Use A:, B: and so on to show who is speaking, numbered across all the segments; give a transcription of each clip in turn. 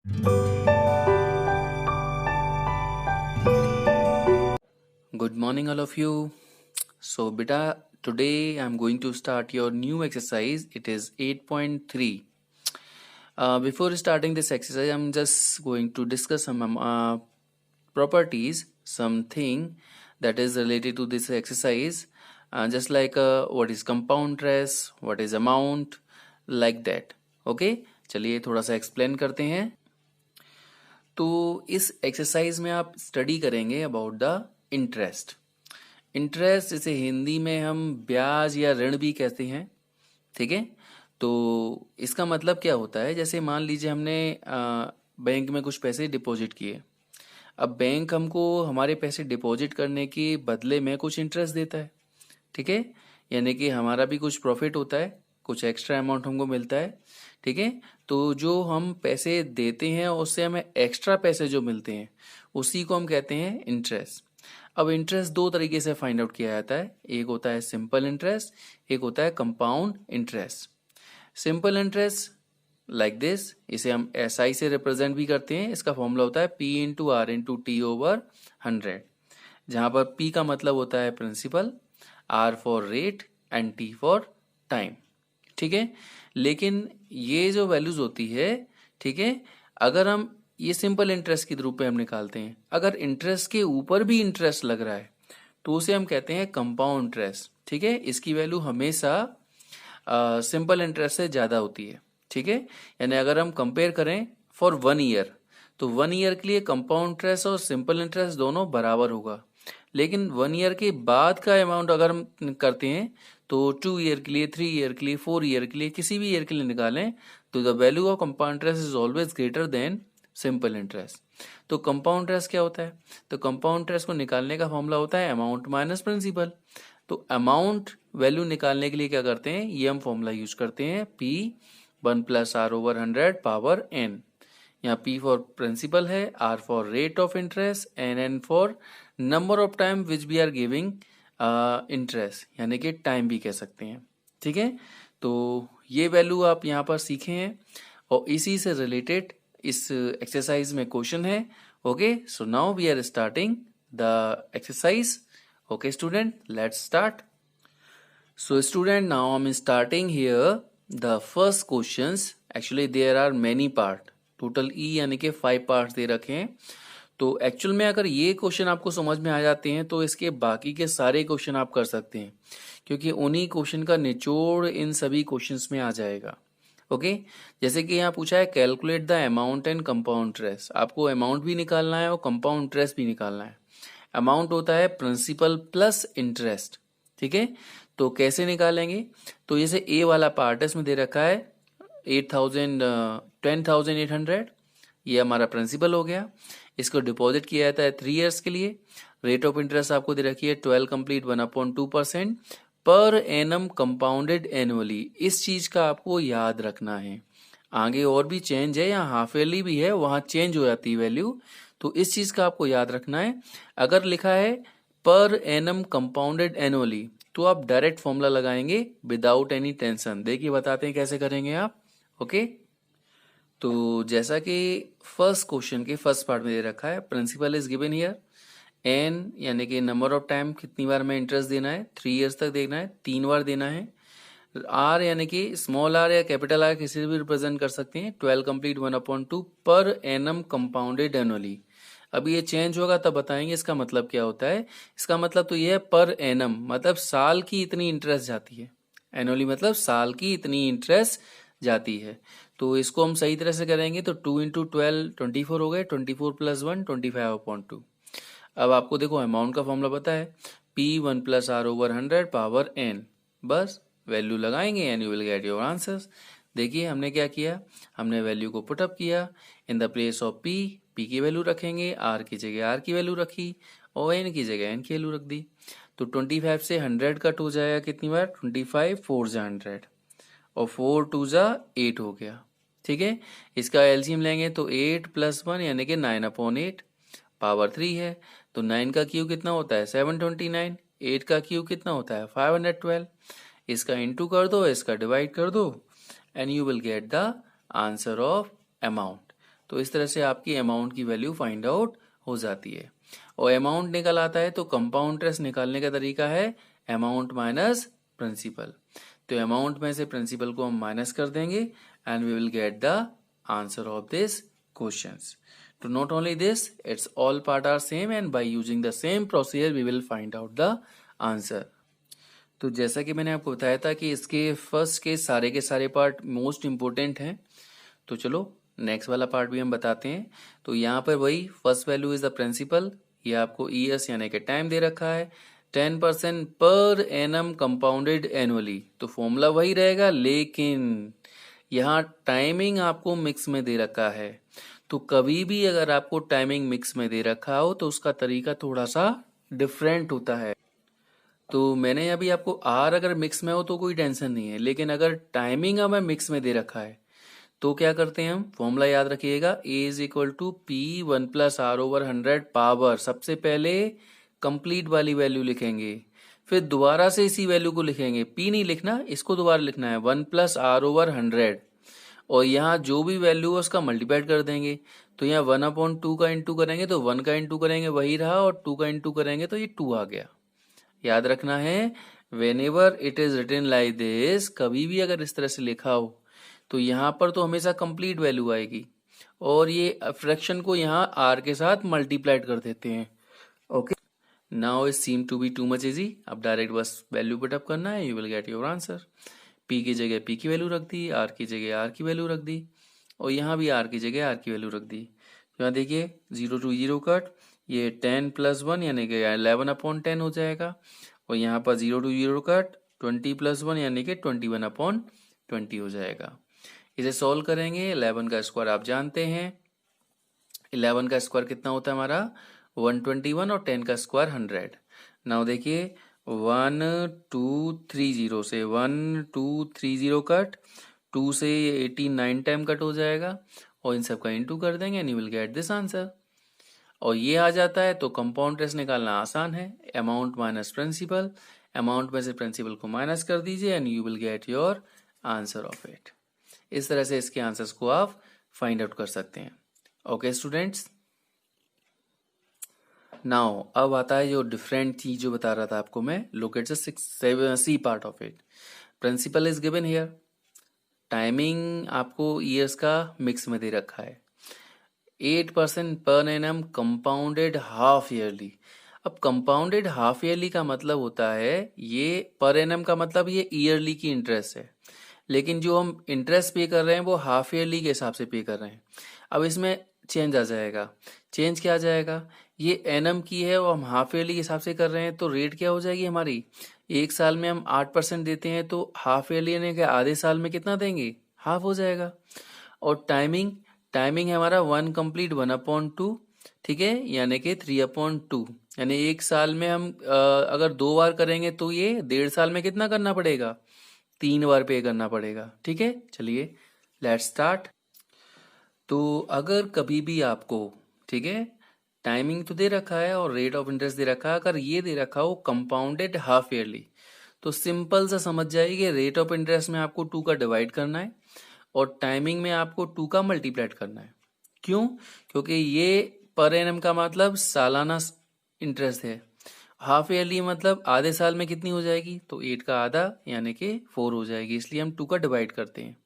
A: Good morning, all of you. So, beta, today I'm going to start your new exercise. It is 8.3. Before starting this exercise, I'm just going to discuss some properties, something that is related to this exercise, just like what is compound interest, what is amount, like that. Okay, चलिए थोड़ा सा explain करते हैं. तो इस exercise में आप study करेंगे अबाउट द इंटरेस्ट. इंटरेस्ट इसे हिंदी में हम ब्याज या ऋण भी कहते हैं. ठीक है. तो इसका मतलब क्या होता है, जैसे मान लीजिए हमने बैंक में कुछ पैसे डिपॉजिट किए. अब बैंक हमको हमारे पैसे डिपॉजिट करने के बदले में कुछ इंटरेस्ट देता है. ठीक है. यानी कि हमारा भी कुछ प्रॉफिट होता है, कुछ एक्स्ट्रा अमाउंट हमको मिलता है. ठीक है. तो जो हम पैसे देते हैं उससे हमें एक्स्ट्रा पैसे जो मिलते हैं उसी को हम कहते हैं इंटरेस्ट. अब इंटरेस्ट दो तरीके से फाइंड आउट किया जाता है. एक होता है सिंपल इंटरेस्ट, एक होता है compound interest. Simple interest like this, इसे हम SI से रिप्रेजेंट भी करते हैं. इसका फॉर्मूला होता है P into R into T over 100, जहां पर P का मतलब होता है principal, R for rate and T for time. ठीक है. लेकिन ये जो वैल्यूज होती है, ठीक है, अगर हम ये सिंपल इंटरेस्ट के रूप में हम निकालते हैं, अगर इंटरेस्ट के ऊपर भी इंटरेस्ट लग रहा है तो उसे हम कहते हैं कंपाउंड इंटरेस्ट. ठीक है. इसकी वैल्यू हमेशा सिंपल इंटरेस्ट से ज्यादा होती है. ठीक है. यानी अगर हम कंपेयर करें फॉर 1 ईयर, तो 1 ईयर के लिए कंपाउंड इंटरेस्ट और सिंपल इंटरेस्ट दोनों बराबर होगा. लेकिन 1 ईयर के बाद का अमाउंट अगर हम करते हैं तो 2 ईयर के लिए, 3 ईयर के लिए, 4 ईयर के लिए, किसी भी ईयर के लिए निकालें तो the value of compound interest is always greater than simple interest. तो कंपाउंड इंटरेस्ट क्या होता है? तो कंपाउंड इंटरेस्ट को निकालने का फॉर्मूला होता है अमाउंट माइनस प्रिंसिपल. तो अमाउंट वैल्यू निकालने के लिए क्या करते हैं, ये हम फॉर्मूला यूज करते हैं P 1 plus R over 100 power n. यहाँ P फॉर प्रिंसिपल है, R for rate of interest and N for number of time which we are giving interest, यानी कि टाइम भी कह सकते हैं. ठीक है. तो ये वैल्यू आप यहाँ पर सीखे हैं और इसी से रिलेटेड इस एक्सरसाइज में क्वेश्चन है. Okay, so now we are starting the exercise. Okay student, let's start. So student, now I'm starting here the first questions. Actually there are many part, total E यानी कि 5 parts दे रखे हैं. तो actual में अगर ये question आपको समझ में आ जाते हैं तो इसके बाकी के सारे क्वेश्चन आप कर सकते हैं, क्योंकि उन्हीं क्वेश्चन का निचोड़ इन सभी क्वेश्चंस में आ जाएगा. ओके. जैसे कि यहाँ पूछा है calculate the amount and compound interest. आपको अमाउंट भी निकालना है और कंपाउंड इंटरेस्ट भी निकालना है. अमाउंट होता है प्रिंसिपल प्लस इंटरेस्ट. ठीक है. तो कैसे निकालेंगे, तो जैसे ए वाला पार्ट है, इसमें दे रखा है 10,800, ये हमारा प्रिंसिपल हो गया. इसको डिपॉजिट किया जाता है 3 इयर्स के लिए. रेट ऑफ इंटरेस्ट आपको दे रखी है 12 कंप्लीट 1/2% पर एनम कंपाउंडेड एनुअली. इस चीज का आपको याद रखना है. आगे और भी चेंज है, यहाँ हाफ ईयरली भी है, वहां चेंज हो जाती है वैल्यू. तो इस चीज का आपको याद रखना है. अगर लिखा है पर एनम कंपाउंडेड एनुअली तो आप डायरेक्ट फॉर्मूला लगाएंगे विदाउट एनी टेंशन. देखिए बताते हैं कैसे करेंगे आप. ओके. तो जैसा कि फर्स्ट क्वेश्चन के फर्स्ट पार्ट में दे रखा है, principal is given here. N यानी कि नंबर ऑफ टाइम कितनी बार में इंटरेस्ट देना है, 3 इयर्स तक देना है, 3 बार देना है. आर यानी कि स्मॉल आर या कैपिटल आर किसी से भी रिप्रेजेंट कर सकते हैं. 12 कंप्लीट 1/2 पर एनम कंपाउंडेड एनुअली. अभी ये चेंज होगा तब बताएंगे इसका मतलब क्या होता है. इसका मतलब तो ये है पर एनम मतलब साल की इतनी इंटरेस्ट जाती है. एनुअली मतलब साल की इतनी इंटरेस्ट जाती है. तो इसको हम सही तरह से करेंगे तो 2 इंटू 12 24 हो गए, 24 प्लस 1 25/2. अब आपको देखो अमाउंट का फॉर्मूला पता है P 1 plus R over 100 power n. बस वैल्यू लगाएंगे and you will get your answers. देखिए हमने क्या किया, हमने वैल्यू को पुटअप किया in the place of P. P की वैल्यू रखेंगे, R की जगह R की वैल्यू रखी और N की जगह N की वैल्यू रख दी. तो 25 से 100 कट हो जाएगा कितनी बार, 25 4 जा 100 और 4 2 जा 8 हो गया. ठीक है. इसका एलसीएम लेंगे तो 8 प्लस 1 यानी कि 9/8 पावर 3 है. तो 9 का क्यूब कितना होता है 729, 8 का क्यूब कितना होता है 512. इसका इंटू कर दो, इसका डिवाइड कर दो and you will get the answer of amount. तो इस तरह से आपकी अमाउंट की वैल्यू फाइंड आउट हो जाती है। और अमाउंट निकल आता है तो कंपाउंड इंटरेस्ट निकालने का तरीका है अमाउंट माइनस प्रिंसिपल। तो अमाउंट में से प्रिंसिपल को हम माइनस कर देंगे and we will get the answer of this questions. तो not only this, it's all part are same and by using the same procedure we will find out the answer. तो जैसा कि मैंने आपको बताया था कि इसके फर्स्ट के सारे पार्ट मोस्ट इंपोर्टेंट हैं। तो चलो नेक्स्ट वाला पार्ट भी हम बताते हैं। तो यहाँ पर वही first value is the principal, ये आपको ईएस यानी कि टाइम दे रखा है 10% पर एनम कंपाउंडेड एनुअली। तो फॉर्मूला वही रहेगा, लेकिन यहाँ टाइमिंग आपको मिक्स में दे रखा है। तो कभी भी अगर आपको टाइमिंग मिक्स में दे रखा हो तो उसका तरीका थोड़ा सा डिफरेंट होता है। तो मैंने अभी आपको आर अगर मिक्स में हो तो कोई टेंशन नहीं है, लेकिन अगर टाइमिंग हमें मिक्स में दे रखा है तो क्या करते हैं हम, फॉर्मूला याद रखिएगा, A is equal to P 1+r/100 power. सबसे पहले कंप्लीट वाली वैल्यू लिखेंगे, फिर दोबारा से इसी वैल्यू को लिखेंगे, पी नहीं लिखना, इसको दोबारा लिखना है 1+r/100, और यहाँ जो भी वैल्यू है उसका मल्टीप्लाइड कर देंगे। तो यहाँ 1/2 का इंटू करेंगे तो 1 का इंटू करेंगे वही रहा, और 2 का इंटू करेंगे तो ये 2 आ गया। याद रखना है whenever it is written like this, कभी भी अगर इस तरह से लिखा हो तो यहाँ पर तो हमेशा कंप्लीट वैल्यू आएगी, और ये फ्रैक्शन को यहाँ आर के साथ मल्टीप्लाइड कर देते हैं। Okay, now it seem to be too much easy. अब डायरेक्ट बस वैल्यू पुट अप करना है, you will get your answer. P की जगह पी की वैल्यू रख दी, आर की जगह आर की वैल्यू रख दी, और यहाँ भी आर की जगह आर की वैल्यू रख दी। यहाँ देखिए 0 to 0 कट, ये 10+1 यानी कि 11/10 हो जाएगा, और यहाँ पर 0 to 0 कट 20+1 यानी कि 21/20 हो जाएगा। इसे सॉल्व करेंगे, 11 का स्क्वायर आप जानते हैं, 11 का स्क्वायर कितना होता है हमारा 121, और 10 का स्क्वायर 100। नाउ देखिए 1230 से 1230 कट, 2 से 89 टाइम कट हो जाएगा, और इन सब का इंटू कर देंगे and you will get this answer. और ये आ जाता है तो कंपाउंड इंटरेस्ट निकालना आसान है, अमाउंट माइनस प्रिंसिपल, अमाउंट में से प्रिंसिपल को माइनस कर दीजिए and you will get your answer of it. इस तरह से इसके आंसर्स को आप फाइंड आउट कर सकते हैं। ओके स्टूडेंट्स, नाउ अब आता है जो डिफरेंट चीज जो बता रहा था आपको मैं, look at the C part of it. Principal is given here, timing आपको ईयर्स का मिक्स में दे रखा है, 8% per annum compounded half yearly. अब कंपाउंडेड हाफ ईयरली का मतलब होता है, ये पर एनम का मतलब ये ईयरली की इंटरेस्ट है, लेकिन जो हम इंटरेस्ट पे कर रहे हैं वो हाफ ईयरली के हिसाब से पे कर रहे हैं। अब इसमें चेंज आ जाएगा, चेंज क्या आ जाएगा, ये एनम की है और हम हाफ ईयरली के हिसाब से कर रहे हैं, तो रेट क्या हो जाएगी हमारी, एक साल में हम 8% देते हैं तो हाफ ईयरली यानी कि आधे साल में कितना देंगे, हाफ हो जाएगा। और टाइमिंग, टाइमिंग है हमारा 1 कंप्लीट 1/2, ठीक है, यानी कि 3/2, यानी एक साल में हम अगर 2 बार करेंगे तो ये 1.5 साल में कितना करना पड़ेगा, 3 बार पे करना पड़ेगा। ठीक है, चलिए लेट्स स्टार्ट। तो अगर कभी भी आपको, ठीक है, टाइमिंग तो दे रखा है और रेट ऑफ इंटरेस्ट दे रखा है, अगर ये दे रखा हो कंपाउंडेड हाफ ईयरली, तो सिंपल सा समझ जाइए कि रेट ऑफ इंटरेस्ट में आपको 2 का डिवाइड करना है और टाइमिंग में आपको 2 का मल्टीप्लाइड करना है। क्यों, क्योंकि ये पर एनम का मतलब सालाना इंटरेस्ट है, हाफ ईयरली मतलब आधे साल में कितनी हो जाएगी, तो 8 का आधा यानी कि 4 हो जाएगी, इसलिए हम 2 का डिवाइड करते हैं।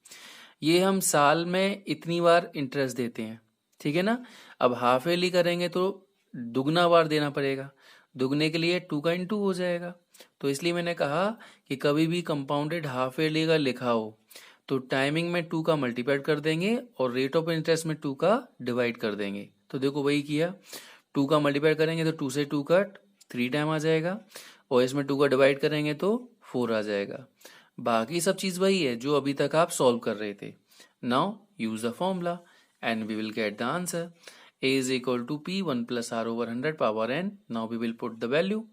A: ये हम साल में इतनी बार इंटरेस्ट देते हैं, ठीक है ना। अब हाफ ईयरली करेंगे तो दुगना बार देना पड़ेगा, दुगने के लिए 2 का इंटू हो जाएगा। तो इसलिए मैंने कहा कि कभी भी कंपाउंडेड हाफ ईयरली का लिखा हो तो टाइमिंग में 2 का मल्टीप्लाइड कर देंगे और रेट ऑफ इंटरेस्ट में 2 का डिवाइड कर देंगे। तो देखो वही किया, 2 का मल्टीप्लाइड करेंगे तो 2 से 2 कट 3 टाइम आ जाएगा, और इसमें 2 का डिवाइड करेंगे तो 4 आ जाएगा। बाकी सब चीज वही है जो अभी तक आप सॉल्व कर रहे थे। Now use the formula and we will get the answer. A is equal to P 1+r/100 power n. Now we will put the value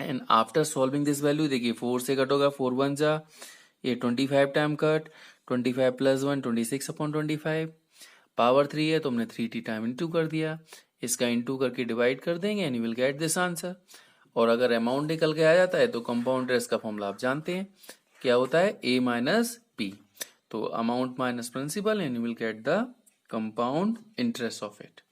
A: and after solving this value, देखिए 4 से कट होगा, 4 1 जा, ये 25 time cut, 25 + 1 26/25, power 3 है तो हमने 3t time into कर दिया, इसका इंटू करके डिवाइड कर देंगे and you will get this answer. और अगर अमाउंट निकल के आ जाता है तो कंपाउंड इंटरेस्ट का फॉर्मूला आप जानते हैं क्या होता है, a - p, तो amount minus principal and you will get the compound interest of it.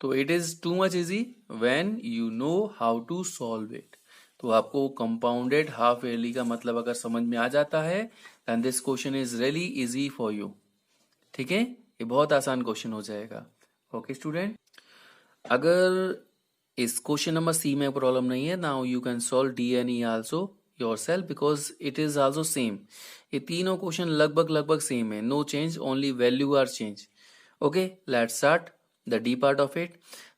A: तो it is too much easy when you know how to solve it. तो आपको compounded half yearly का मतलब अगर समझ में आ जाता है then this question is really easy for you. ठीक है, ये बहुत आसान क्वेश्चन हो जाएगा. ओके स्टूडेंट, अगर इस क्वेश्चन नंबर सी में प्रॉब्लम नहीं है, now you can solve D and E also yourself because it is also same. ये तीनों क्वेश्चन लगभग सेम है, no change, only value are change. Okay, let's start the D part of it.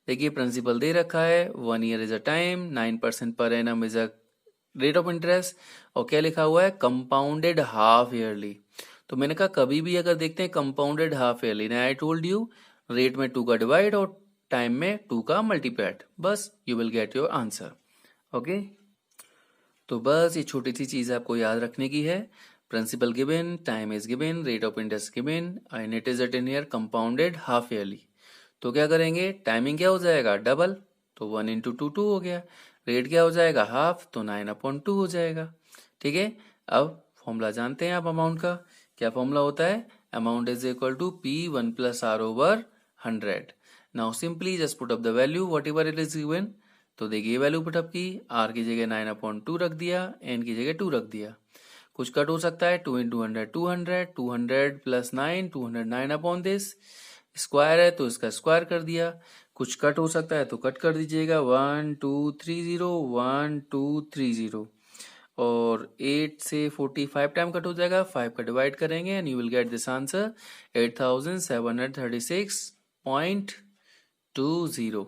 A: देखिए principal दे रखा है, 1 year is a time, 9% per annum is a rate of interest, और क्या लिखा हुआ है, कंपाउंडेड हाफ ईयरली. तो मैंने कहा कभी भी अगर देखते हैं compounded half yearly, I told you rate में 2 का डिवाइड और टाइम में 2 का मल्टीप्लाइड, बस you will get your answer. Okay, तो बस ये छोटी सी चीज आपको याद रखने की है. Principal given, time is given, rate of interest given and it is written here compounded half yearly. तो क्या करेंगे, टाइमिंग क्या हो जाएगा, डबल, तो 1 into 2 2 हो गया. रेट क्या हो जाएगा, हाफ, तो 9/2 हो जाएगा. ठीक है, अब फॉर्मूला जानते हैं आप अमाउंट का. क्या फॉर्मूला होता है, amount is equal to P1 + R over 100. Now simply just put up the value whatever it is given. तो देखिए वैल्यू पुट अप की, R की जगह 9/2 रख दिया, N की जगह 2 रख दिया. कुछ कट हो सकता है, 2 into 100 200, 200 + 9 209 अपॉन दिस. स्क्वायर है तो इसका स्क्वायर कर दिया. कुछ कट हो सकता है तो कट कर दीजिएगा, 1 2 3 0 1 2 3 0, और 8 से 45 टाइम कट हो जाएगा, 5 का डिवाइड करेंगे and you will get this answer 8736.20.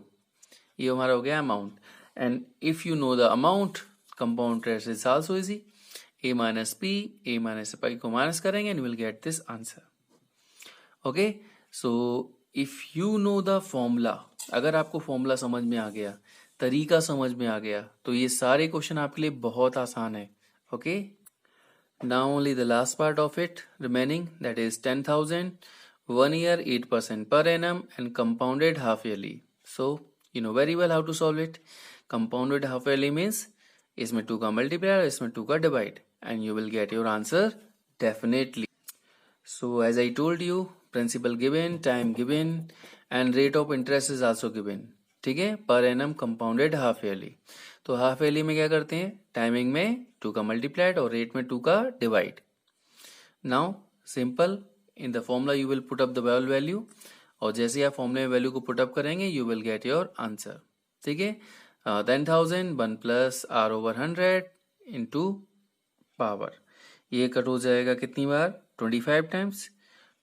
A: ये हमारा हो गया amount. And if you know the amount, compound interest is also easy. a minus p, a minus p को माइनस करेंगे and you will get this answer. Okay, so if you know the formula, अगर आपको formula समझ में आ गया, तरीका समझ में आ गया, तो ये सारे क्वेश्चन आपके लिए बहुत आसान है. Okay, now only the last part of it remaining, that is 10,000, 1 year 8% per annum and compounded half yearly. So you know very well how to solve it. Compounded half yearly means इसमें 2 का multiplier, इसमें 2 का divide, and you will get your answer definitely. So as I told you, principal given, time given and rate of interest is also given. ठीक है, पर annum compounded half yearly. तो half yearly में क्या करते हैं, टाइमिंग में 2 का मल्टीप्लाइड और रेट में 2 का divide. Now simple, in the formula you will put up the value, और जैसे आप फॉर्मूले में वैल्यू को पुट अप करेंगे you will get your answer. ठीक है, 10,000 1 + R over 100 इंटू पावर, ये कट हो जाएगा कितनी बार, 25 टाइम्स.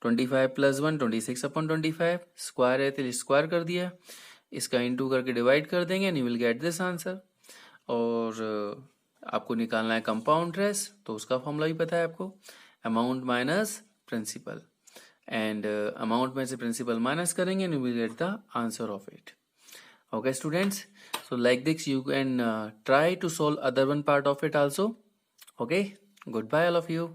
A: 25 + 1 26/25, स्क्वायर है तो स्क्वायर कर दिया, इसका इंटू करके डिवाइड कर देंगे and you will get this answer. और आपको निकालना है कंपाउंड इंटरेस्ट, तो उसका फॉर्मूला भी पता है आपको, amount minus principal, and amount में से प्रिंसिपल माइनस करेंगे and you will get the answer of it. Okay students, so like this you can try to solve other one part of it also. Okay, goodbye all of you.